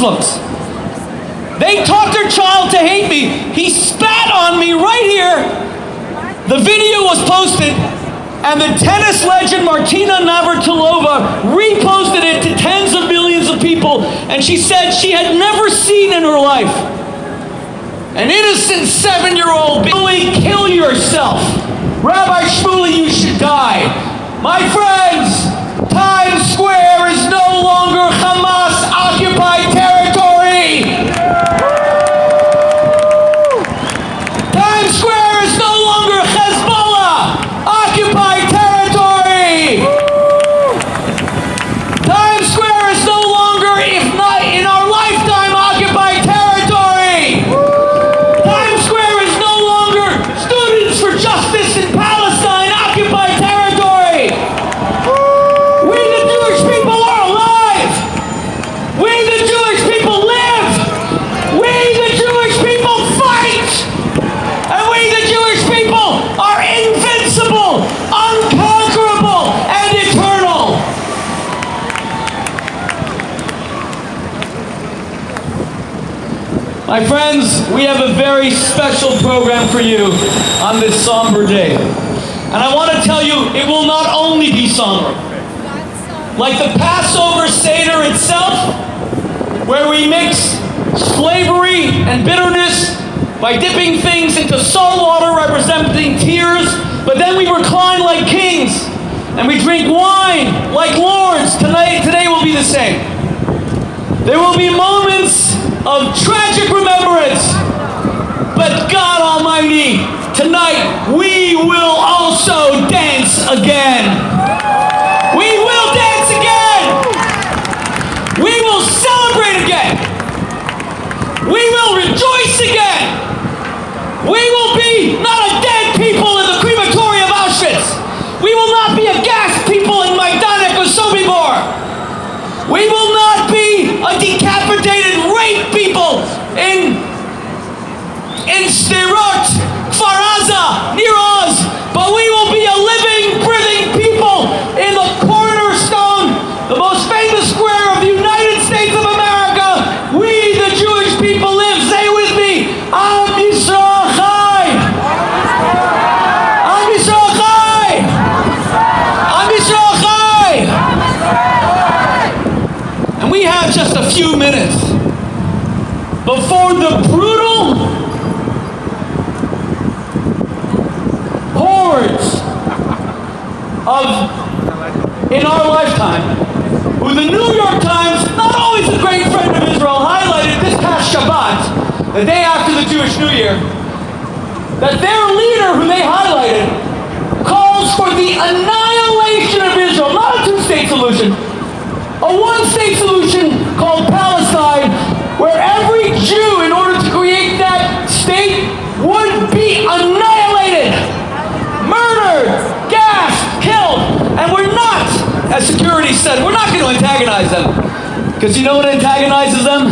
Muslims. They taught their child to hate me. He spat on me right here. The video was posted, and the tennis legend Martina Navratilova reposted it to tens of millions of people, and she said she had never seen in her life an innocent 7-year-old boy kill yourself. Rabbi Shmuley, you should die. My friends, Times Square is no longer Hamas-occupied territory. Times Square is no longer Hezbollah-occupied territory. Times Square is no longer, if not in our lifetime, occupied territory. Times Square is no longer Students for Justice in Palestine occupied territory. We the Jewish people are alive. We the Jewish people live. We the Jewish people fight. And we the Jewish people are invincible, unconquerable, and eternal. My friends, we have a very special program for you on this somber day. And I want to tell you, it will not only be somber. Like the Passover Seder itself, where we mix slavery and bitterness by dipping things into salt water representing tears, but then we recline like kings, and we drink wine like lords. Today will be the same. There will be moments of tragic remembrance, but God Almighty, tonight we will also dance again. We will dance again. We will celebrate again. We will rejoice again. We will be not a dead people in the crematory of Auschwitz. We will not be a gassed people in Majdanek or Sobibor. We will not be a decapitated, raped people in Sderot, Kfar Aza, near Oz, but we will be a living, breathing people in the cornerstone, the most famous square of the United States of America. We, the Jewish people, live. Say it with me. Am Yisrael Chai. Am Yisrael Chai. Am Yisrael Chai. And we have just a few minutes before the brutal hordes in our lifetime, who the New York Times, not always a great friend of Israel, highlighted this past Shabbat, the day after the Jewish New Year, that their leader, who they highlighted, calls for the annihilation of Israel, not a two-state solution, a one-state solution called Palestine, where every Jew, in order to create that state, would be annihilated, murdered, gassed, killed. And we're not, as security said, we're not going to antagonize them. Because you know what antagonizes them?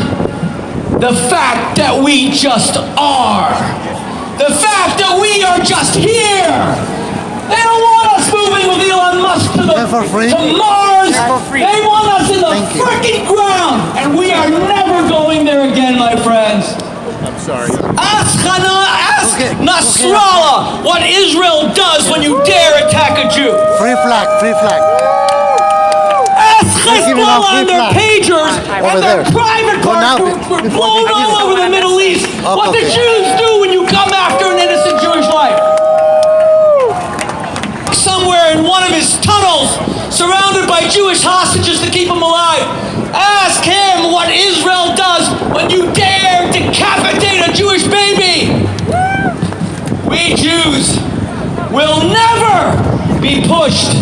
The fact that we just are. The fact that we are just here. They don't want us moving with Elon Musk to Mars. They want us in the freaking ground. And we are never going there again, my friends. I'm sorry. Ask Nasrallah what Israel does when you dare attack a Jew. Free flag, free flag. Ask Hezbollah and their pagers and their private parts were blown all over the Middle East what the Jews do when you come after an innocent Jewish life. Somewhere in one of his tunnels, surrounded by Jewish hostages to keep him alive. Ask him what Israel does when you dare decapitate a Jewish baby. We Jews will never be pushed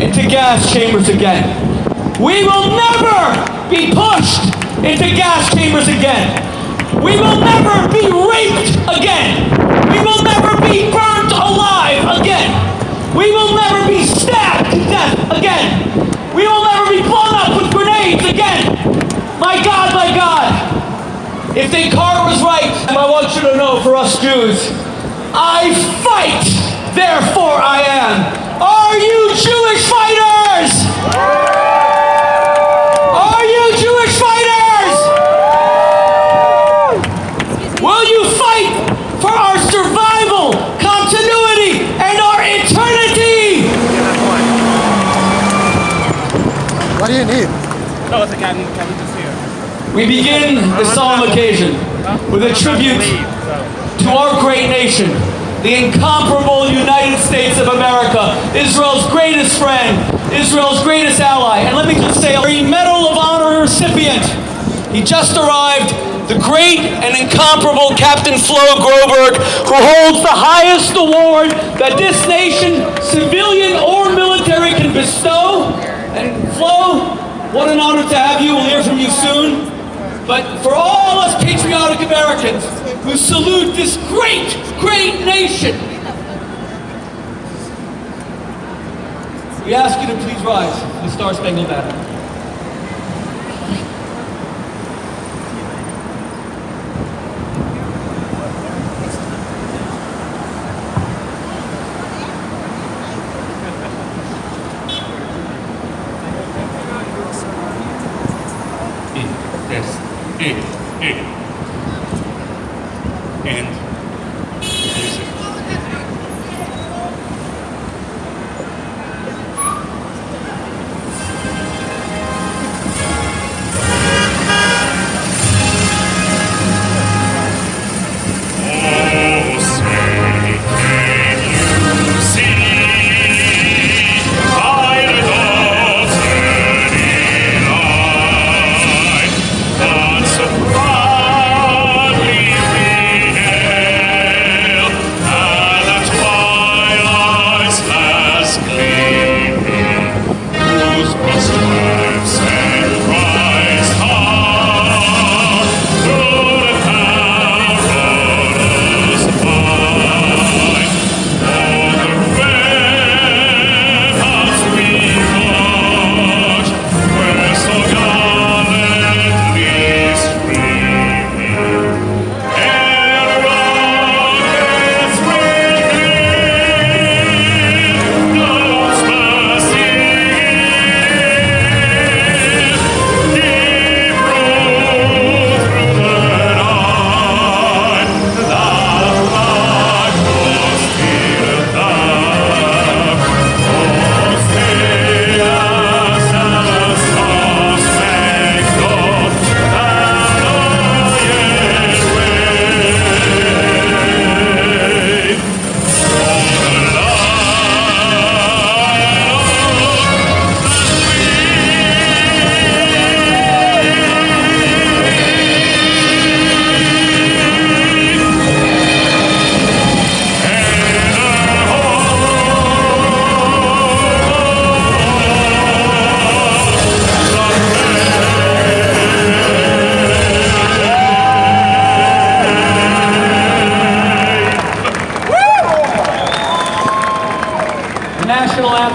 into gas chambers again. We will never be pushed into gas chambers again. We will never be raped again. We will never be burnt alive again. We will never be stabbed to death again. We will never be blown up with grenades again. My God, if Descartes was right, I want you to know for us Jews, I fight, therefore I am. Are you Jewish fighters? Are you Jewish fighters? We begin this solemn occasion with a tribute to our great nation, the incomparable United States of America, Israel's greatest friend, Israel's greatest ally. And let me just say, a Medal of Honor recipient. He just arrived, the great and incomparable Captain Flo Groberg, who holds the highest award that this nation, civilian or military, can bestow. And Flo, what an honor to have you. We'll hear from you soon. But for all us patriotic Americans who salute this great, great nation, we ask you to please rise to the Star-Spangled Banner. And music.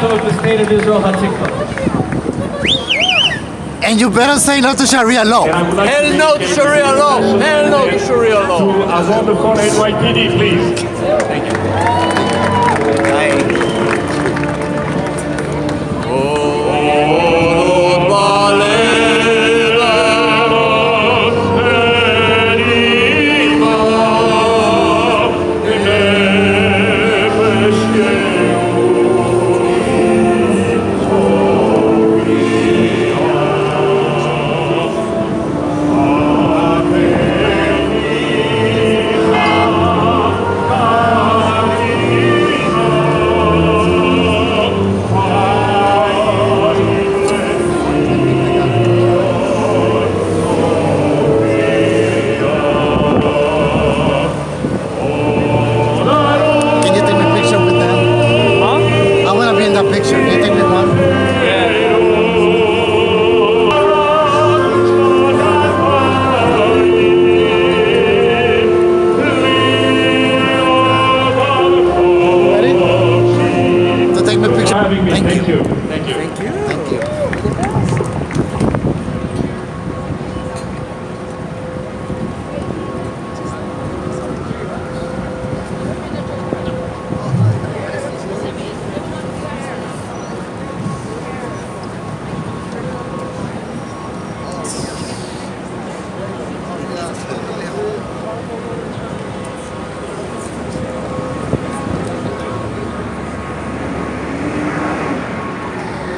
Of the state of Israel, Hatikva. And you better say no to Sharia law. Hell no to Sharia law. Hell no to Sharia law. To Avon the phone NYPD, please. Thank you. Thank you.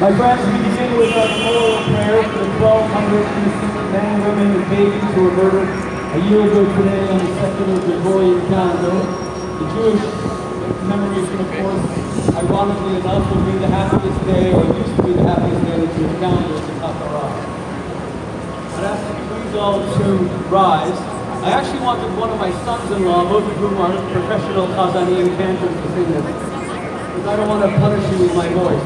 My friends, we begin with a memorial prayer for the 12 men, women, and babies who were murdered a year ago today on the secular Gregorian calendar. The Jewish commemoration, of course, ironically enough, will be the happiest day, or used to be the happiest day that Jewish calendar in Qatar. I'd ask you please all to rise. I actually wanted one of my sons-in-law, both of whom are professional Chazani and cantors, to sing this, because I don't want to punish you with my voice.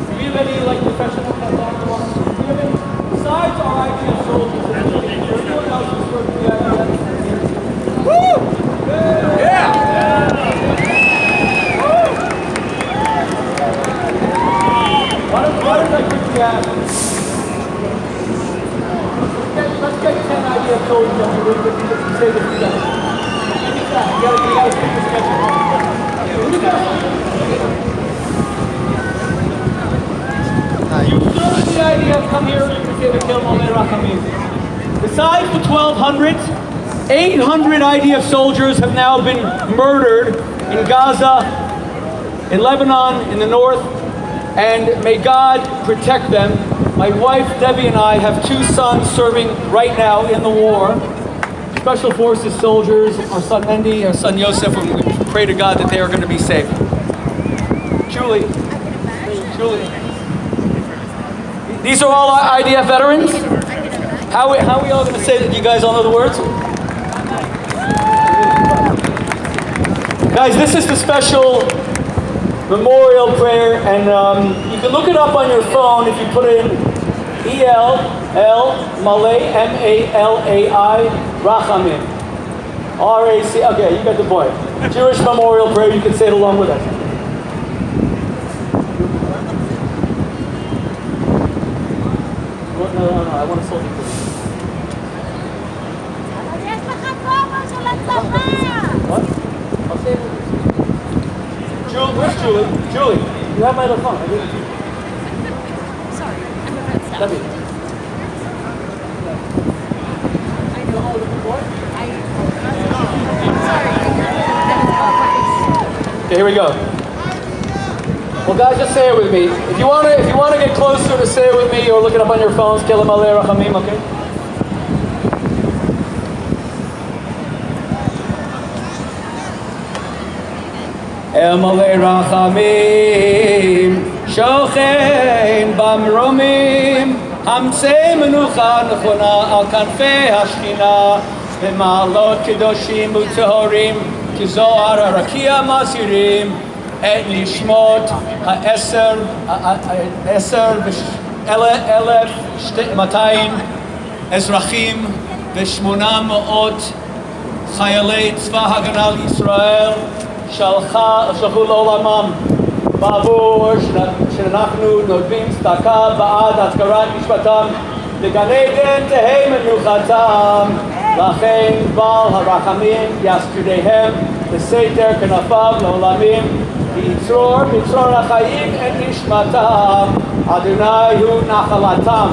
Do we have any professional Chazani? Do we have any? Besides our IDF soldiers, is there anyone else who's sort of the IDF? Woo! Yeah! Why don't I quickly ask? Let's get 10 IDF soldiers up here to say this together. You gotta speak this together. You serve the IDF, come here, you can say the Kill Malay Rachamim. Besides the 1,200, 800 IDF soldiers have now been murdered in Gaza, in Lebanon, in the north, and may God protect them. My wife, Debbie, and I have 2 sons serving right now in the war. Special Forces soldiers, our son Mendy, our son Yosef, and we pray to God that they are going to be safe. Julie. These are all IDF veterans? How are we all going to say that? You guys all know the words? Guys, this is the special memorial prayer, and you can look it up on your phone if you put in E-L-L, Malay, M-A-L-A-I, Rachamim. R-A-C, okay, you got the point. Jewish memorial prayer, you can say it along with us. No, I want to solve it. What? I'll say it. Where's Julie? Julie, you have my other phone. I gave it to you. Sorry, I'm a red stuff. Let me. Okay, here we go. Well, guys, just say it with me. If you want to get closer to say it with me, or look it up on your phones. Kilim Alei Rachamim, okay? El Malay Rachamim, Shochein Bamromim, Hamsei Menucha Nechona Al Kanfei Hashchina, B'Ma'alot Kedoshim U'Tehorim, Kizohar HaRakia Masirim, Et Nishmot HaEser Elef 200 Ezrachim V'Shmona Ma'ot Chayalei Tzva Hagana Yisrael שלחו לעולמם בעבור שאנחנו נותנים צדקה בעד הזכרת משפטם לגן עדן תהא מנוחתם לכן בעל הרחמים יסתירם בסתר כנפיו לעולמים ויצרור בצרור החיים את נשמתם אדוני הוא נחלתם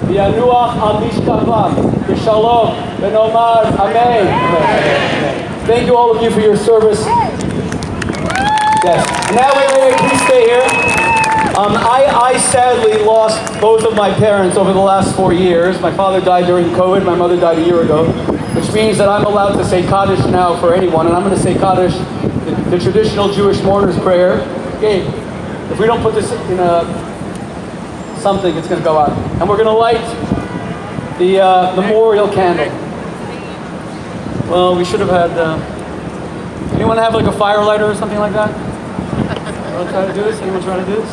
וינוח על משכבם בשלום ונאמר אמן. Thank you all of you for your service. Yes. Now, wait, please stay here. I sadly lost both of my parents over the last 4 years. My father died during COVID, my mother died a year ago, which means that I'm allowed to say Kaddish now for anyone, and I'm going to say Kaddish, the traditional Jewish mourner's prayer. Okay, if we don't put this in something, it's going to go out. And we're going to light the memorial candle. Well, we should have had, anyone have like a fire lighter or something like that? Anyone try to do this? Anyone try to do this?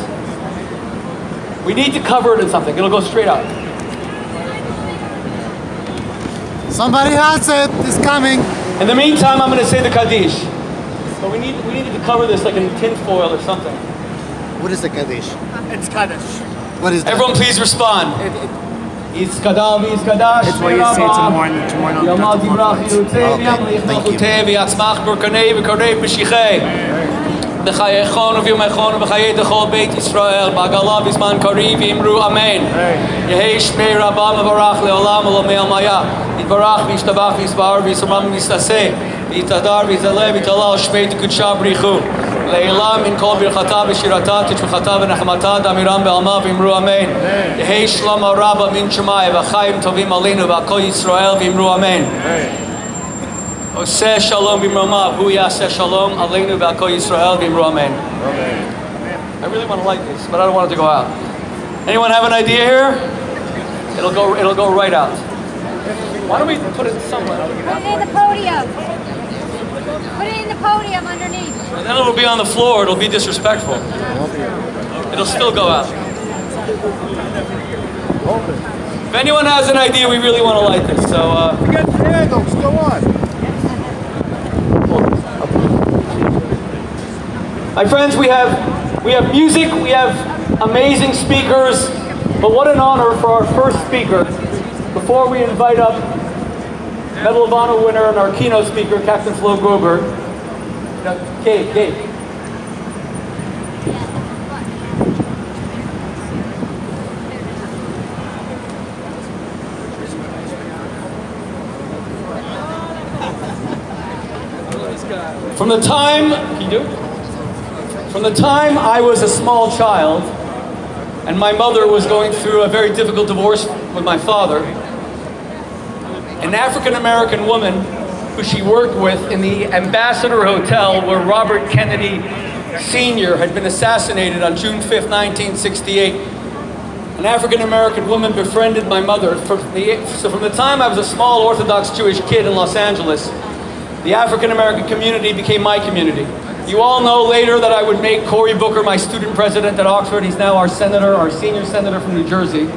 We need to cover it in something. It'll go straight out. Somebody has it. It's coming. In the meantime, I'm going to say the Kaddish. But we needed to cover this like in tin foil or something. What is the Kaddish? It's Kaddish. What is that? Everyone please respond. Yizkadal v'yizkadash It's what you say to mourn on Yamal Dibrach Yirutei Okay, V'yamlich thank you. Mechutei V'yatzmach Burkanei V'korei B'shichei B'chayechon V'yumechon V'chayei Dechol Beit Yisrael B'agala V'zman Kari V'imru Amen Yehei Shmei Rabba Mevarach Le'olam Olomei Almaya Yitbarach V'yishtabach V'yisbar V'yisabam V'yistaseh V'yitadar V'yizaleh V'yitalal Shmei T'kudsha B'richu לעילה מן כל ברכתה ושירתה תשבחתה ונחמתה דמירם בעלמה ואמרו אמן. יהי שלום רבה מן שמיים וחיים טובים עלינו ועל כל ישראל ואמרו אמן. עושה שלום במרומיו, הוא יעשה שלום עלינו ועל כל ישראל ואמרו אמן. I really want to like this, but I don't want it to go out. Anyone have an idea here? It'll go right out. Why don't we put it somewhere? Put it in the podium. Put it in the podium underneath. And then it'll be on the floor. It'll be disrespectful. It'll still go out. If anyone has an idea, we really want to light this. So, We got candles, go on. my friends, we have music, we have amazing speakers, but what an honor for our first speaker. Before we invite up Medal of Honor winner and our keynote speaker, Captain Flo Groberg. Gabe. From the time I was a small child, and my mother was going through a very difficult divorce with my father, an African-American woman who she worked with in the Ambassador Hotel where Robert Kennedy Sr. had been assassinated on June 5th, 1968. An African-American woman befriended my mother. So from the time I was a small Orthodox Jewish kid in Los Angeles, the African-American community became my community. You all know later that I would make Cory Booker my student president at Oxford. He's now our senator, our senior senator from New Jersey.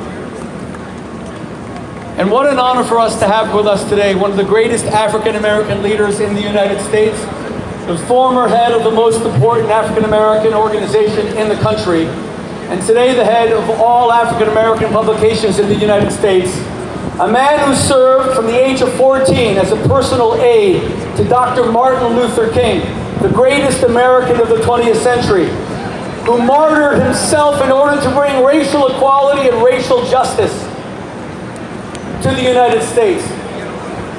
And what an honor for us to have with us today one of the greatest African-American leaders in the United States, the former head of the most important African-American organization in the country, and today the head of all African-American publications in the United States, a man who served from the age of 14 as a personal aide to Dr. Martin Luther King, the greatest American of the 20th century, who martyred himself in order to bring racial equality and racial justice to the United States.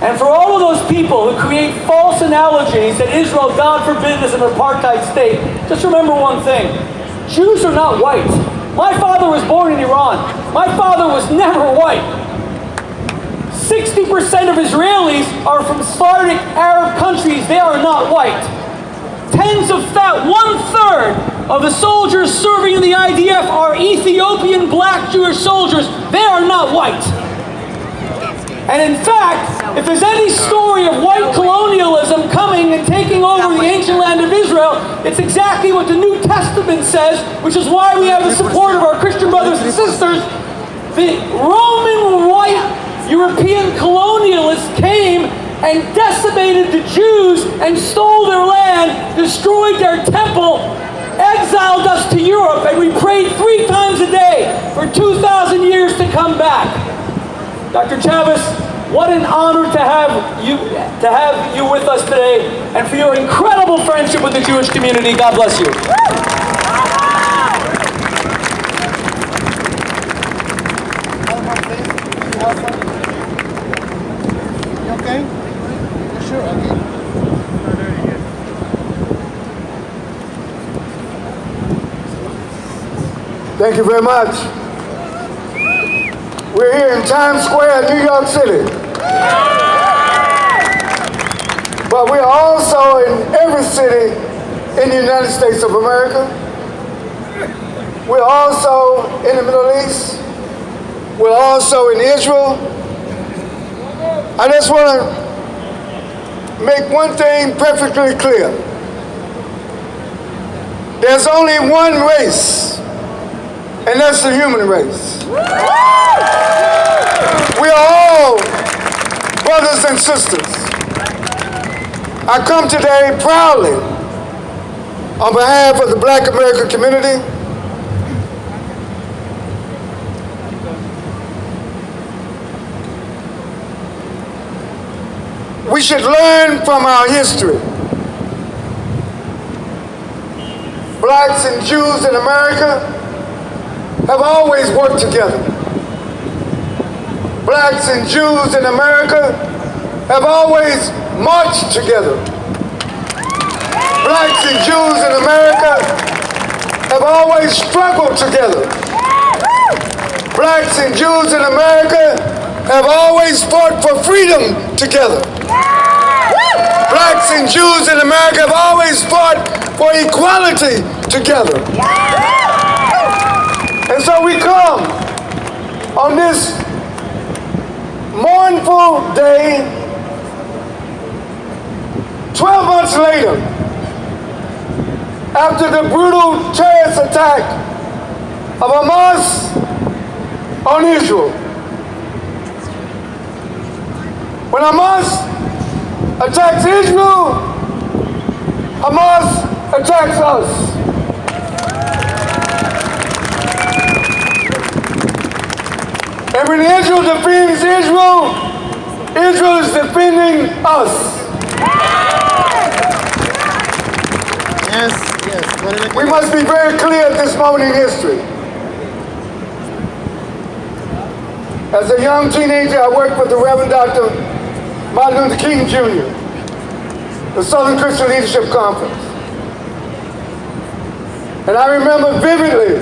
And for all of those people who create false analogies that Israel, God forbid, is an apartheid state, just remember one thing. Jews are not white. My father was born in Iran. My father was never white. 60% of Israelis are from Sephardic Arab countries. They are not white. One-third of the soldiers serving in the IDF are Ethiopian black Jewish soldiers. They are not white. And in fact, if there's any story of white colonialism coming and taking over the ancient land of Israel, it's exactly what the New Testament says, which is why we have the support of our Christian brothers and sisters. The Roman white European colonialists came and decimated the Jews and stole their land, destroyed their temple, exiled us to Europe, and we prayed 3 times a day for 2,000 years to come back. Dr. Chavez, what an honor to have you with us today, and for your incredible friendship with the Jewish community. God bless you. You okay? Sure, okay. Thank you very much. We're here in Times Square, New York City. But we're also in every city in the United States of America. We're also in the Middle East. We're also in Israel. I just want to make one thing perfectly clear. There's only one race, and that's the human race. We are all brothers and sisters. I come today proudly on behalf of the Black American community. We should learn from our history. Blacks and Jews in America have always worked together. Blacks and Jews in America have always marched together. blacks and Jews in America have always struggled together. Blacks and Jews in America have always fought for freedom together. Blacks and Jews in America have always fought for equality together. And so we come on this mournful day, 12 months later, after the brutal terrorist attack of Hamas on Israel. When Hamas attacks Israel, Hamas attacks us. And when Israel defends Israel, Israel is defending us. Yes. We must be very clear at this moment in history. As a young teenager, I worked with the Reverend Dr. Martin Luther King Jr., the Southern Christian Leadership Conference. And I remember vividly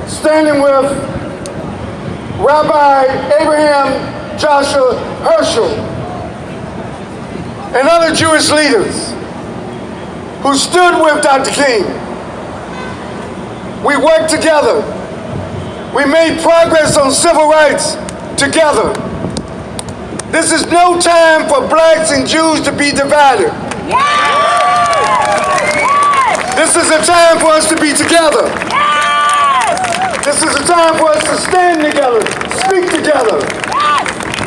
standing with Rabbi Abraham Joshua Herschel and other Jewish leaders who stood with Dr. King. We worked together. We made progress on civil rights together. This is no time for blacks and Jews to be divided. This is a time for us to be together. This is a time for us to stand together, speak together,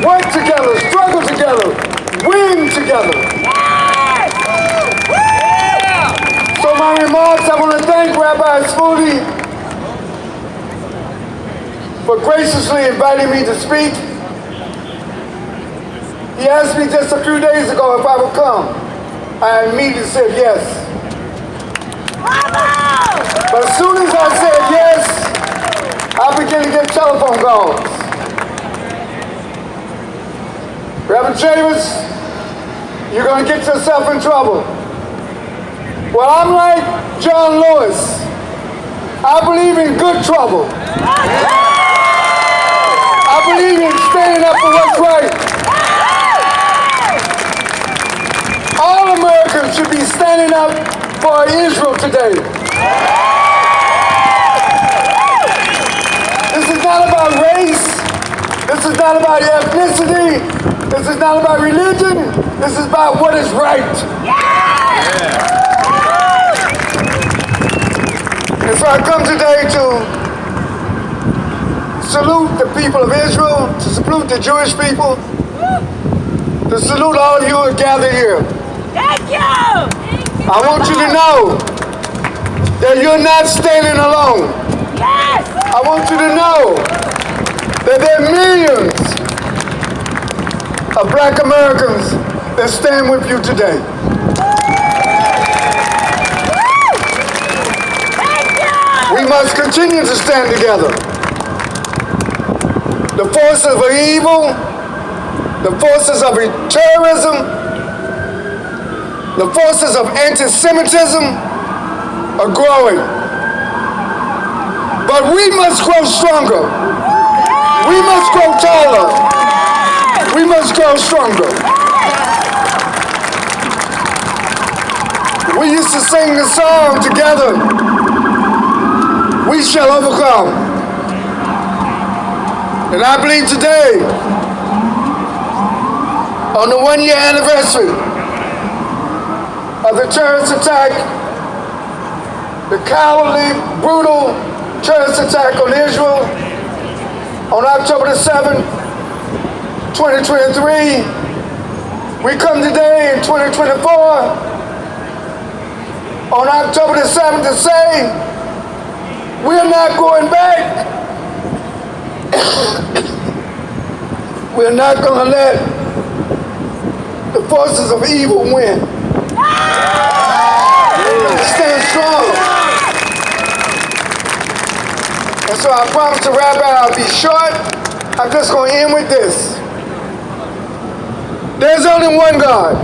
work together, struggle together, win together. So my remarks, I want to thank Rabbi Spoody for graciously inviting me to speak. He asked me just a few days ago if I would come. I immediately said yes. But as soon as I said yes, I began to get telephone calls. Reverend James, you're going to get yourself in trouble. Well, I'm like John Lewis. I believe in good trouble. I believe in standing up for what's right. All Americans should be standing up for Israel today. This is not about race. This is not about ethnicity. This is not about religion. This is about what is right. And so I come today to salute the people of Israel, to salute the Jewish people, to salute all of you who are gathered here. Thank you! I want you to know that you're not standing alone. Yes! I want you to know that there are millions of black Americans that stand with you today. Thank you! We must continue to stand together. The forces of evil, the forces of terrorism, the forces of anti-Semitism are growing. But we must grow stronger. We must grow taller. We must grow stronger. We used to sing the song together, "We shall overcome." And I believe today, on the 1-year anniversary of the terrorist attack, the cowardly, brutal terrorist attack on Israel on October the 7th, 2023, we come today in 2024 on October the 7th to say, we're not going back. We're not going to let the forces of evil win. Stand strong. And so I promise the rabbi I'll be short. I'm just going to end with this. There's only one God.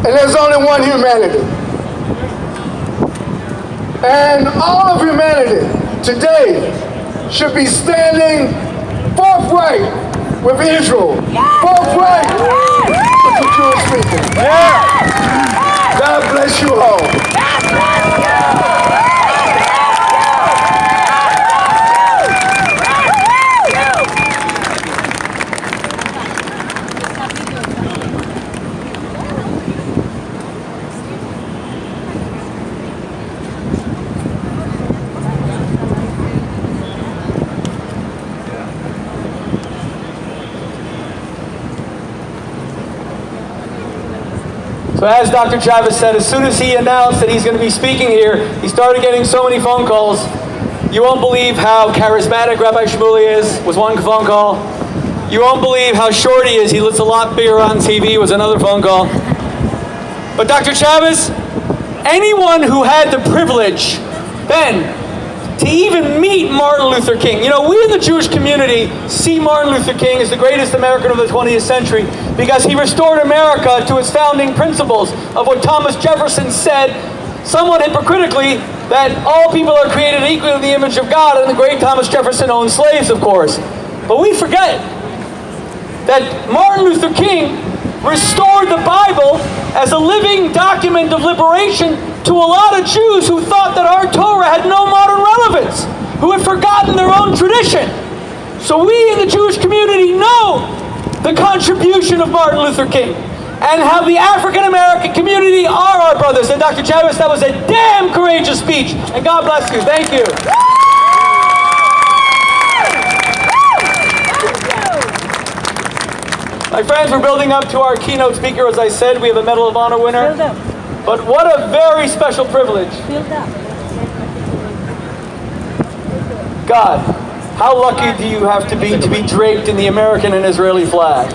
and there's only one humanity. And all of humanity today should be standing forthright with Israel, forthright with the Jewish people. God bless you all. So as Dr. Chavez said, as soon as he announced that he's going to be speaking here, he started getting so many phone calls. You won't believe how charismatic Rabbi Shmuley is, was one phone call. You won't believe how short he is. He looks a lot bigger on TV, was another phone call. But Dr. Chavez, anyone who had the privilege then to even meet Martin Luther King. You know, we in the Jewish community see Martin Luther King as the greatest American of the 20th century because he restored America to its founding principles of what Thomas Jefferson said, somewhat hypocritically, that all people are created equal in the image of God, and the great Thomas Jefferson owned slaves, of course. But we forget that Martin Luther King restored the Bible as a living document of liberation to a lot of Jews who thought that our Torah had no modern relevance, who had forgotten their own tradition. So we in the Jewish community know the contribution of Martin Luther King and how the African American community are our brothers. And Dr. Chavez, that was a damn courageous speech. And God bless you. Thank you. My friends, we're building up to our keynote speaker. As I said, we have a Medal of Honor winner. But what a very special privilege. God, how lucky do you have to be draped in the American and Israeli flag?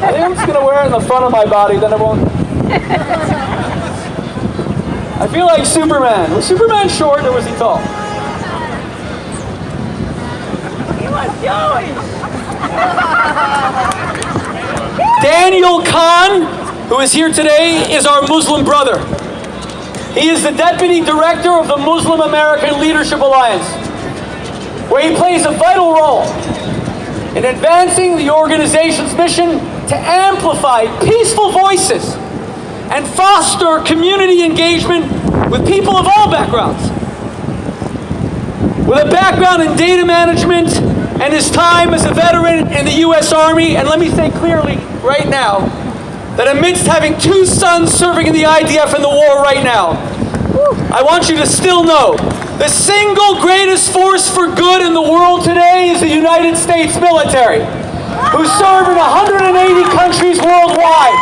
I think I'm just going to wear it in the front of my body, then I won't. I feel like Superman. Was Superman short or was he tall? He was Jewish. Daniel Khan, who is here today, is our Muslim brother. He is the Deputy Director of the Muslim American Leadership Alliance, where he plays a vital role in advancing the organization's mission to amplify peaceful voices and foster community engagement with people of all backgrounds. With a background in data management and his time as a veteran in the U.S. Army, and let me say clearly right now, that amidst having two sons serving in the IDF in the war right now, I want you to still know the single greatest force for good in the world today is the United States military, who serve in 180 countries worldwide,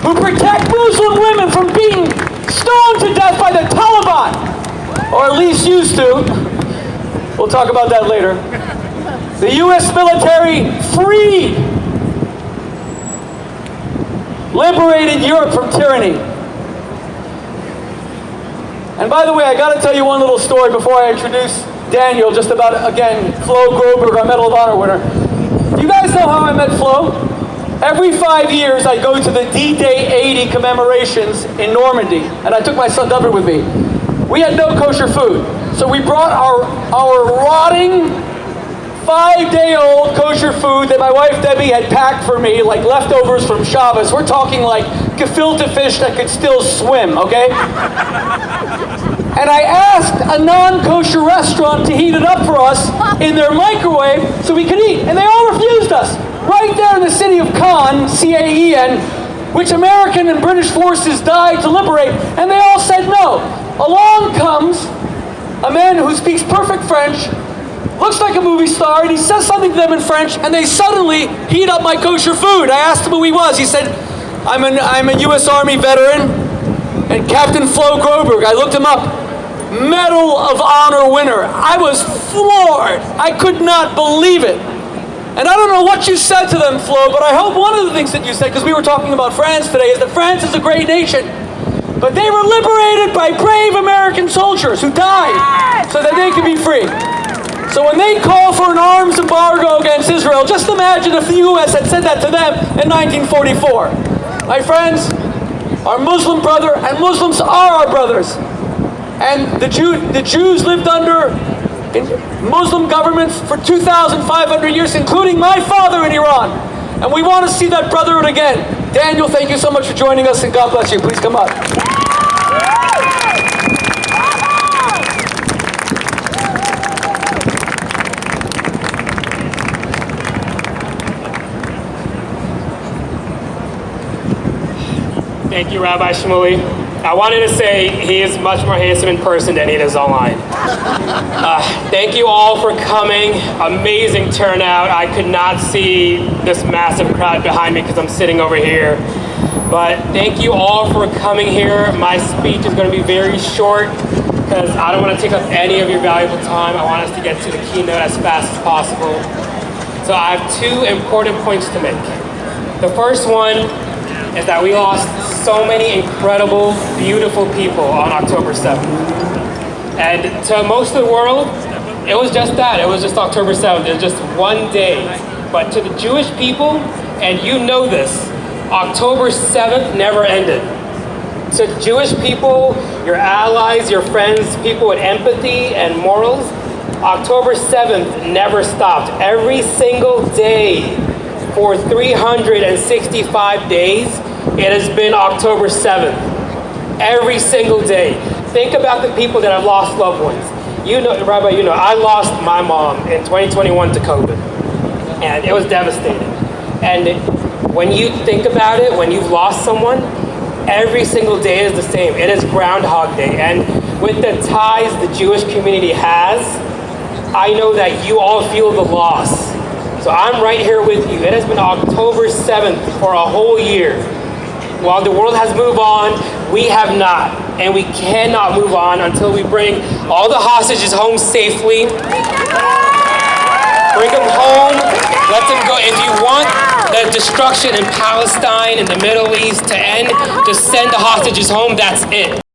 who protect Muslim women from being stoned to death by the Taliban, or at least used to. We'll talk about that later. The U.S. military freed, liberated Europe from tyranny. And by the way, I got to tell you one little story before I introduce Daniel, just about, again, Flo Groberg, our Medal of Honor winner. Do you guys know how I met Flo? Every 5 years, I go to the D-Day 80 commemorations in Normandy, and I took my son David with me. We had no kosher food, so we brought our rotting, 5-day-old kosher food that my wife Debbie had packed for me, like leftovers from Shabbos. We're talking like gefilte fish that could still swim, okay? And I asked a non-kosher restaurant to heat it up for us in their microwave so we could eat, and they all refused us. Right there in the city of Caen, C-A-E-N, which American and British forces died to liberate, and they all said no. Along comes a man who speaks perfect French, looks like a movie star, and he says something to them in French, and they suddenly heat up my kosher food. I asked him who he was. He said, I'm a U.S. Army veteran, and Captain Flo Groberg. I looked him up. Medal of Honor winner. I was floored. I could not believe it. And I don't know what you said to them, Flo, but I hope one of the things that you said, because we were talking about France today, is that France is a great nation. But they were liberated by brave American soldiers who died so that they could be free. So when they call for an arms embargo against Israel, just imagine if the U.S. had said that to them in 1944. My friends, our Muslim brother, and Muslims are our brothers. And the Jews lived under Muslim governments for 2,500 years, including my father in Iran. And we want to see that brotherhood again. Daniel, thank you so much for joining us, and God bless you. Please come up. Thank you, Rabbi Shmuley. I wanted to say he is much more handsome in person than he is online. Thank you all for coming. Amazing turnout. I could not see this massive crowd behind me because I'm sitting over here. But thank you all for coming here. My speech is going to be very short because I don't want to take up any of your valuable time. I want us to get to the keynote as fast as possible. So I have two important points to make. The first one is that we lost so many incredible, beautiful people on October 7th. And to most of the world, it was just that. It was just October 7th. It was just one day. But to the Jewish people, and you know this, October 7th never ended. To Jewish people, your allies, your friends, people with empathy and morals, October 7th never stopped. Every single day for 365 days, it has been October 7th. Every single day. Think about the people that have lost loved ones. You know, Rabbi, you know, I lost my mom in 2021 to COVID. And it was devastating. And when you think about it, when you've lost someone, every single day is the same. It is Groundhog Day. And with the ties the Jewish community has, I know that you all feel the loss. So I'm right here with you. It has been October 7th for a whole year. While the world has moved on, we have not. And we cannot move on until we bring all the hostages home safely. Bring them home. Let them go. If you want the destruction in Palestine, in the Middle East to end, just send the hostages home. That's it.